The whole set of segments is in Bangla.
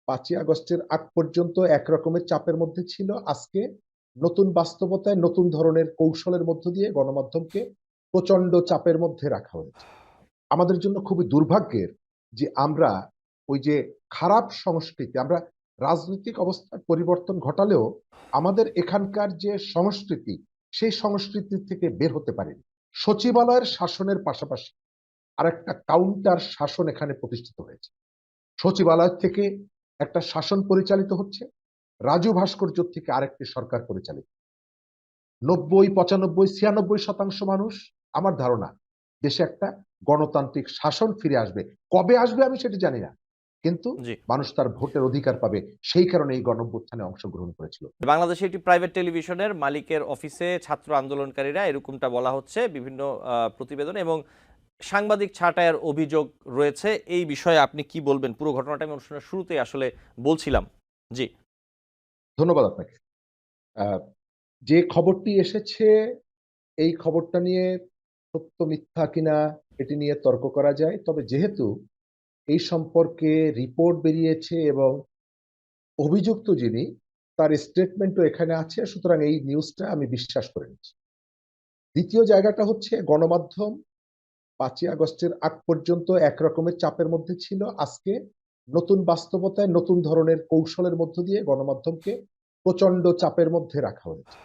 5ই আগস্টের আগ পর্যন্ত একরকমের চাপের মধ্যে ছিল। আজকে নতুন বাস্তবতায় নতুন ধরনের কৌশলের মধ্য দিয়ে গণমাধ্যমকে প্রচন্ড চাপের মধ্যে রাখা হয়েছে। আমাদের জন্য খুবই দুর্ভাগ্যের যে আমরা ওই যে খারাপ সংস্কৃতি, আমরা রাজনৈতিক অবস্থার পরিবর্তন ঘটালেও আমাদের এখানকার যে সংস্কৃতি, সেই সংস্কৃতি থেকে বের হতে পারিনি। সচিবালয়ের শাসনের পাশাপাশি আরেকটা কাউন্টার শাসন এখানে প্রতিষ্ঠিত হয়েছে। সচিবালয় থেকে একটা শাসন পরিচালিত হচ্ছে, রাজু ভাস্কর্য থেকে আরেকটি সরকার পরিচালিত। ৯০, ৯৫, ৯৬% মানুষ, আমার ধারণা দেশে একটা গণতান্ত্রিক শাসন ফিরে আসবে। কবে আসবে আমি সেটা জানি না, কিন্তু জি। মানুষ তার ভোটের অধিকার পাবে, সেই কারণে এই গণঅভ্যুত্থানে অংশগ্রহণ করেছিল। বাংলাদেশে একটি প্রাইভেট টেলিভিশনের মালিকের অফিসে ছাত্র আন্দোলনকারীরা এরকমটা বলা হচ্ছে বিভিন্ন প্রতিবেদনে, এবং সাংবাদিক ছাঁটাইয়ের অভিযোগ রয়েছে। এই বিষয়ে আপনি কি বলবেন? পুরো ঘটনাটা আমি অনুষ্ঠানের শুরুতেই আসলে বলছিলাম। জি। ধন্যবাদ আপনাকে। আহ, যে খবরটি এসেছে, এই খবরটা নিয়ে সত্য মিথ্যা কিনা এটি নিয়ে তর্ক করা যায়। তবে যেহেতু এই সম্পর্কে রিপোর্ট বেরিয়েছে এবং অভিযুক্ত যিনি, তার স্টেটমেন্টও এখানে আছে, সুতরাং এই নিউজটা আমি বিশ্বাস করে নিচ্ছি। দ্বিতীয় জায়গাটা হচ্ছে গণমাধ্যম 5ই আগস্টের আগ পর্যন্ত একরকমের চাপের মধ্যে ছিল। আজকে নতুন বাস্তবতায় নতুন ধরনের কৌশলের মধ্য দিয়ে গণমাধ্যমকে প্রচন্ড চাপের মধ্যে রাখা হয়েছে।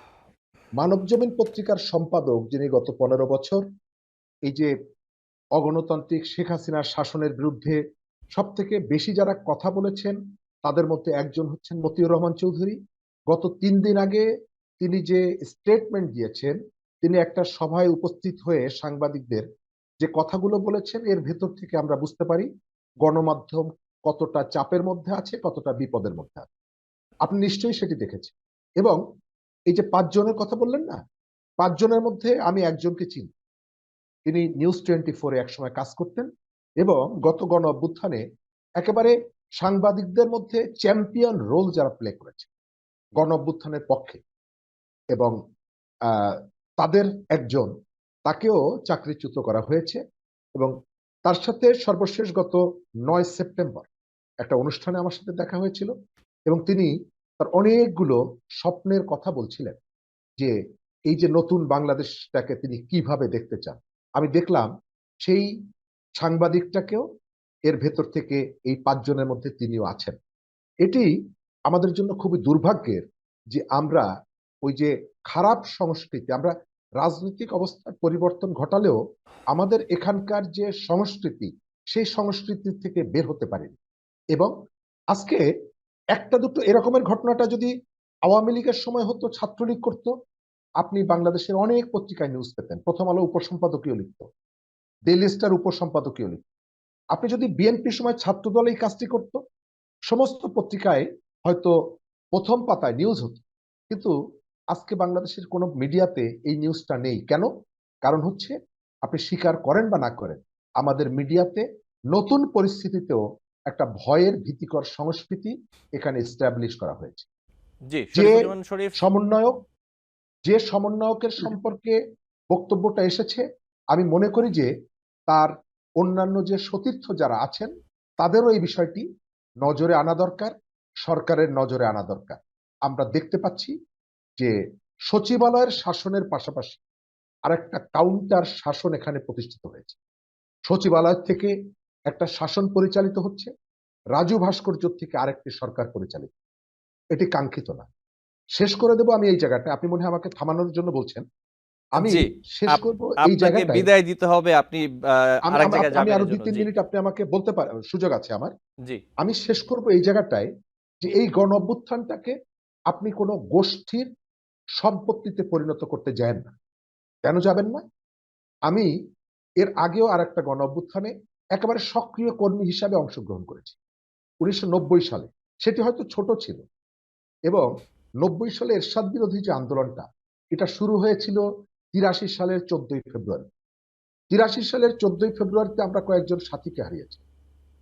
মানবজমিন পত্রিকার সম্পাদক, যিনি গত 15 বছর এই যে অগণতান্ত্রিক শেখ হাসিনার শাসনের বিরুদ্ধে সব থেকে বেশি যারা কথা বলেছেন, তাদের মধ্যে একজন হচ্ছেন মতিউর রহমান চৌধুরী। গত 3 দিন আগে তিনি যে স্টেটমেন্ট দিয়েছেন, তিনি একটা সভায় উপস্থিত হয়ে সাংবাদিকদের যে কথাগুলো বলেছেন, এর ভেতর থেকে আমরা বুঝতে পারি গণমাধ্যম কতটা চাপের মধ্যে আছে, কতটা বিপদের মধ্যে আছে। আপনি নিশ্চয়ই সেটি দেখেছেন। এবং এই যে 5 জনের কথা বললেন না, 5 জনের মধ্যে আমি একজনকে চিনি। তিনি নিউজ 24-এ একসময় কাজ করতেন এবং গত গণ অভ্যুত্থানে একেবারে সাংবাদিকদের মধ্যে চ্যাম্পিয়ন রোল যারা প্লে করেছে গণ অভ্যুত্থানের পক্ষে, এবং আহ, তাদের একজন, তাকেও চাকরিচ্যুত করা হয়েছে। এবং তার সাথে সর্বশেষ গত 9 সেপ্টেম্বর একটা অনুষ্ঠানে আমার সাথে দেখা হয়েছিল, এবং তিনি তার অনেকগুলো স্বপ্নের কথা বলছিলেন যে এই যে নতুন বাংলাদেশটাকে তিনি কিভাবে দেখতে চান। আমি দেখলাম সেই সাংবাদিকটাকেও এর ভেতর থেকে এই 5 জনের মধ্যে তিনিও আছেন। এটি আমাদের জন্য খুবই দুর্ভাগ্যের যে আমরা ওই যে খারাপ সংস্কৃতি, আমরা রাজনৈতিক অবস্থার পরিবর্তন ঘটালেও আমাদের এখানকার যে সংস্কৃতি, সেই সংস্কৃতি থেকে বের হতে পারিনি। এবং আজকে একটা দুটো এরকমের ঘটনাটা যদি আওয়ামী লীগের সময় হতো, ছাত্রলীগ করতো, আপনি বাংলাদেশের অনেক পত্রিকায় নিউজ পেতেন। প্রথম আলো উপসম্পাদকীয় লিখত, ডেইলি স্টার উপসম্পাদকীয় লিখত। আপনি যদি বিএনপির সময় ছাত্র দল এই কাজটি করতো, সমস্ত পত্রিকায় হয়তো প্রথম পাতায় নিউজ হতো। কিন্তু আজকে বাংলাদেশের কোনো মিডিয়াতে এই নিউজটা নেই। কেন? কারণ হচ্ছে, আপনি স্বীকার করেন বা না করেন, আমাদের মিডিয়াতে নতুন পরিস্থিতিতেও একটা ভয়ের ভীতিকর সংস্কৃতি এখানে এস্টাবলিশ করা হয়েছে। জি, যে শরীফুজ্জামান শরীফ। সমন্বয়ক, যে সমন্বয়কের সম্পর্কে বক্তব্যটা এসেছে, আমি মনে করি যে তার অন্যান্য যে সতীর্থ যারা আছেন, তাদেরও এই বিষয়টি নজরে আনা দরকার, সরকারের নজরে আনা দরকার। আমরা দেখতে পাচ্ছি যে সচিবালয়ের শাসনের পাশাপাশি আরেকটা কাউন্টার শাসন এখানে প্রতিষ্ঠিত হয়েছে। সচিবালয় থেকে একটা শাসন পরিচালিত হচ্ছে, রাজু ভাস্কর্য থেকে আরেকটি সরকার পরিচালিত। এটি কাঙ্ক্ষিত না। শেষ করে দেব আমি এই জায়গাটা, আপনি মনে হয় আমাকে থামানোর জন্য বলছেন। আমি জি, শেষ করব এই আপনাকে জায়গাটায়। বিদায় দিতে হবে। আপনি আমি আরেক আমি জায়গায় আমি যাবেন আরো দুই এজন্য। তিন জি, মিনিট আপনি আমাকে বলতে সুযোগ আছে আমার। জি, আমি শেষ করব এই জায়গাটায় যে এই গণ অভ্যুত্থানটাকে আপনি কোনো গোষ্ঠীর সম্পত্তিতে পরিণত করতে যাবেন না। কেন যাবেন না? আমি এর আগেও আর একটা গণ অভ্যুত্থানে একেবারে সক্রিয় কর্মী হিসাবে অংশগ্রহণ করেছি 1990 সালে। সেটি হয়তো ছোট ছিল, এবং 90 সালে এরশাদ বিরোধী যে আন্দোলনটা, এটা শুরু হয়েছিল 83 সালের 14ই ফেব্রুয়ারি। 83 সালের 14ই ফেব্রুয়ারিতে আমরা কয়েকজন সাথীকে হারিয়েছি,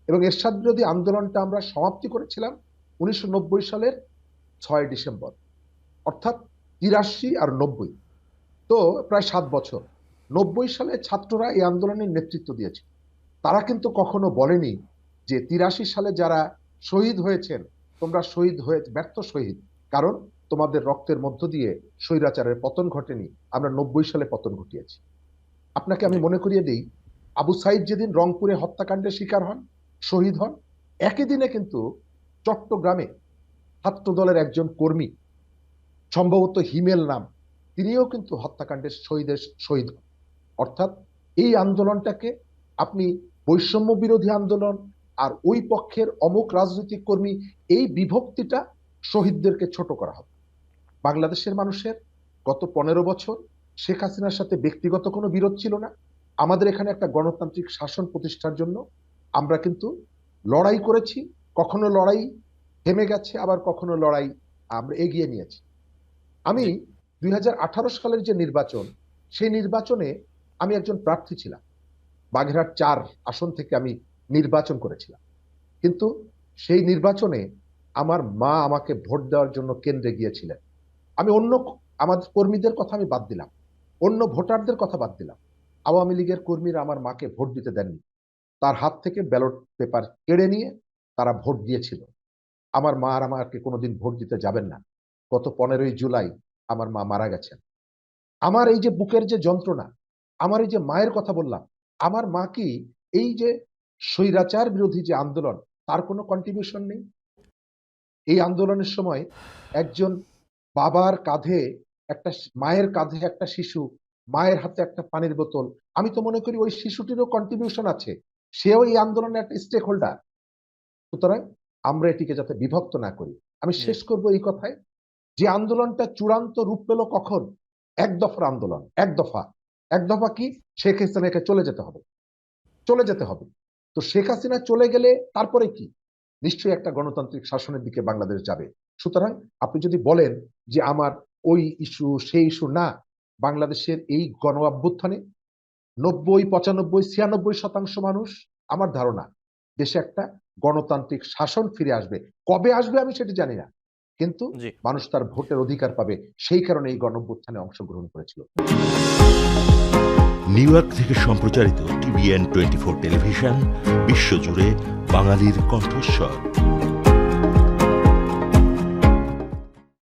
এবং এরশাদ বিরোধী আন্দোলনটা আমরা সমাপ্তি করেছিলাম 1990 সালের 6 ডিসেম্বর। অর্থাৎ 83 আর 90, তো প্রায় 7 বছর। 90 সালে ছাত্ররা এই আন্দোলনের নেতৃত্ব দিয়েছে। তারা কিন্তু কখনো বলেনি যে 83 সালে যারা শহীদ হয়েছেন, তোমরা শহীদ হয়ে ব্যর্থ শহীদ। কারণ তোমাদের রক্তের মধ্য দিয়ে স্বৈরাচারের পতন ঘটেনি, আমরা 90 সালে পতন ঘটিয়েছি। আপনাকে আমি জি। মনে করিয়ে দিই, আবু সাইদ যেদিন রংপুরে হত্যাকাণ্ডের শিকার হন, শহীদ হন, একই দিনে কিন্তু চট্টগ্রামে ছাত্র দলের একজন কর্মী, সম্ভবত হিমেল নাম, তিনিও কিন্তু হত্যাকাণ্ডের শহীদ হন। অর্থাৎ এই আন্দোলনটাকে আপনি বৈষম্য বিরোধী আন্দোলন আর ওই পক্ষের অমুক রাজনৈতিক কর্মী, এই বিভক্তিটা শহীদদেরকে ছোট করা হবে। বাংলাদেশের মানুষের গত 15 বছর শেখ হাসিনার সাথে ব্যক্তিগত কোনো বিরোধ ছিল না। আমাদের এখানে একটা গণতান্ত্রিক শাসন প্রতিষ্ঠার জন্য আমরা কিন্তু লড়াই করেছি। কখনো লড়াই থেমে গেছে, আবার কখনো লড়াই আমরা এগিয়ে নিয়েছি। আমি জি। 2018 সালের যে নির্বাচন, সেই নির্বাচনে আমি একজন প্রার্থী ছিলাম। বাগেরহাট 4 আসন থেকে আমি নির্বাচন করেছিলাম। কিন্তু সেই নির্বাচনে আমার মা আমাকে ভোট দেওয়ার জন্য কেন্দ্রে গিয়েছিলেন। আমি আমাদের কর্মীদের কথা আমি বাদ দিলাম। অন্য ভোটারদের কথা বাদ দিলাম। আওয়ামী লীগের কর্মীরা আমার মাকে ভোট দিতে দেননি। তার হাত থেকে ব্যালট পেপার কেড়ে নিয়ে তারা ভোট দিয়েছিল। আমার মা আর আমাকে কোনোদিন ভোট দিতে যাবেন না। গত 15ই জুলাই আমার মা মারা গেছেন। আমার এই যে বুকের যে যন্ত্রণা, আমার এই যে মায়ের কথা বললাম, আমার মা কি এই যে স্বৈরাচার বিরোধী যে আন্দোলন, তার কোনো কন্ট্রিবিউশন নেই? এই আন্দোলনের সময় একজন বাবার কাঁধে মায়ের কাঁধে একটা শিশু, মায়ের হাতে একটা পানির বোতল। আমি তো মনে করি ওই শিশুটিরও কন্ট্রিবিউশন আছে। সেও এই আন্দোলনের একটা স্টেক হোল্ডার। সুতরাং আমরা এটিকে যাতে বিভক্ত না করি। আমি জি। শেষ করব এই কথায়, যে আন্দোলনটা চূড়ান্ত রূপ পেল কখন? এক দফার আন্দোলন, এক দফা। এক দফা কি? শেখ হাসিনাকে চলে যেতে হবে। চলে যেতে হবে। তো শেখ হাসিনা চলে গেলে তারপরে কি? নিশ্চয়ই একটা গণতান্ত্রিক শাসনের দিকে বাংলাদেশ যাবে। সুতরাং আপনি যদি বলেন যে আমার ওই ইস্যু, সেই ইস্যু না, বাংলাদেশের এই গণ অভ্যুত্থানে ৯০, ৯৫, ৯৬% মানুষ, আমার ধারণা দেশে একটা গণতান্ত্রিক শাসন ফিরে আসবে। কবে আসবে আমি সেটি জানি না। কিন্তু জি। মানুষ তার ভোটের অধিকার পাবে। সেই কারণে এই গণ অভ্যুত্থানে অংশগ্রহণ করেছিল। নিউ ইয়র্ক থেকে সম্প্রচারিত টিভিএন 24 টেলিভিশন বিশ্বজুড়ে বাঙালির কণ্ঠস্বর।